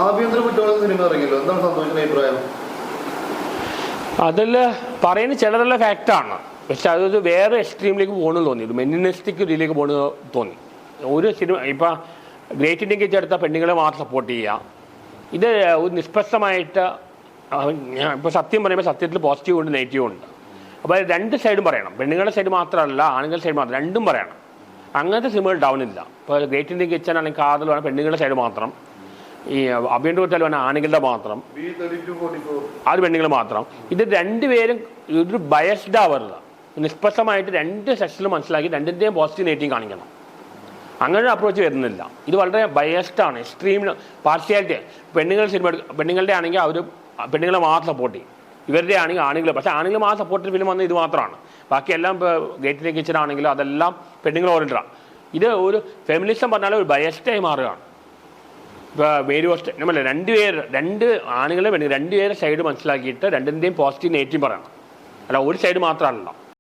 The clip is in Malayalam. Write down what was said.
ആഭ്യന്തര കുറ്റവാളി സിനിമ ഇറങ്ങിയല്ലോ, എന്താണ് സന്തോഷിന്റെ അഭിപ്രായം? അതിൽ പറയുന്ന ചിലതെല്ലാം ഫാക്റ്റാണ്, പക്ഷെ അതൊരു വേറെ എക്സ്ട്രീമിലേക്ക് പോകണമെന്ന് തോന്നി, ഒരു മെനിനിസ്റ്റിക് ഇതിലേക്ക് പോകണമെന്ന് തോന്നി. ഒരു സിനിമ ഇപ്പം ഗ്രേറ്റ് ഇന്ത്യൻ കിച്ചൺ എടുത്ത പെണ്ണുങ്ങളെ മാത്രം സപ്പോർട്ട് ചെയ്യുക, ഇത് ഒരു നിഷ്പക്ഷമായിട്ട് ഇപ്പോൾ സത്യം പറയുമ്പോൾ സത്യത്തിൽ പോസിറ്റീവ് ഉണ്ട് നെഗറ്റീവ് ഉണ്ട്. അപ്പോൾ രണ്ട് സൈഡും പറയണം, പെണ്ണുങ്ങളുടെ സൈഡ് മാത്രമല്ല ആണുങ്ങളുടെ സൈഡ് മാത്രം, രണ്ടും പറയണം. അങ്ങനത്തെ സിനിമകൾ ഡൗൺ ഇല്ല. ഇപ്പോൾ ഗ്രേറ്റ് ഇന്ത്യൻ കിച്ചൺ അല്ലെങ്കിൽ കാതൽ വേണം പെണ്ണുങ്ങളുടെ സൈഡ് മാത്രം, ഈ അഭിയൻ്റെ കുറിച്ചാൽ വേണം ആണുങ്ങളുടെ മാത്രം, അത് പെണ്ണുങ്ങൾ മാത്രം. ഇത് രണ്ടുപേരും ഒരു ബയസ്ഡ് ആവരുത്, നിഷ്പക്ഷമായിട്ട് രണ്ട് സെക്ഷനിൽ മനസ്സിലാക്കി രണ്ടിൻ്റെയും പോസിറ്റീവ് നെഗറ്റീവ് കാണിക്കണം. അങ്ങനെ അപ്രോച്ച് വരുന്നില്ല. ഇത് വളരെ ബയസ്ഡാണ്, എക്സ്ട്രീം പാർഷ്യാലിറ്റി. പെണ്ണുങ്ങളുടെ ആണെങ്കിൽ അവർ പെണ്ണുങ്ങളെ മാത്രം സപ്പോർട്ട് ചെയ്യും, ഇവരുടെ ആണെങ്കിൽ ആണുങ്ങൾ. പക്ഷേ ആണുങ്ങൾ മാത്രം സപ്പോർട്ട് ഫിലിം വന്നത് ഇത് മാത്രമാണ്. ബാക്കിയെല്ലാം ഇപ്പോൾ ഗേറ്റിലെ കിച്ചൺ ആണെങ്കിലും അതെല്ലാം പെണ്ണുങ്ങൾ ഓറിയൻറ്റഡാണ്. ഇത് ഒരു ഫെമിനിസം പറഞ്ഞാൽ ഒരു ബയസ്ഡായി മാറുകയാണ്. ഇപ്പോൾ വേരി വസ്റ്റ് നമ്മളെ രണ്ട് ആണുങ്ങളെ പെണ്ണുങ്ങൾ രണ്ടുപേരെ സൈഡ് മനസ്സിലാക്കിയിട്ട് രണ്ടിൻ്റെയും പോസിറ്റീവ് നെഗറ്റീവ് പറയണം, അല്ല ഒരു സൈഡ് മാത്രമല്ല.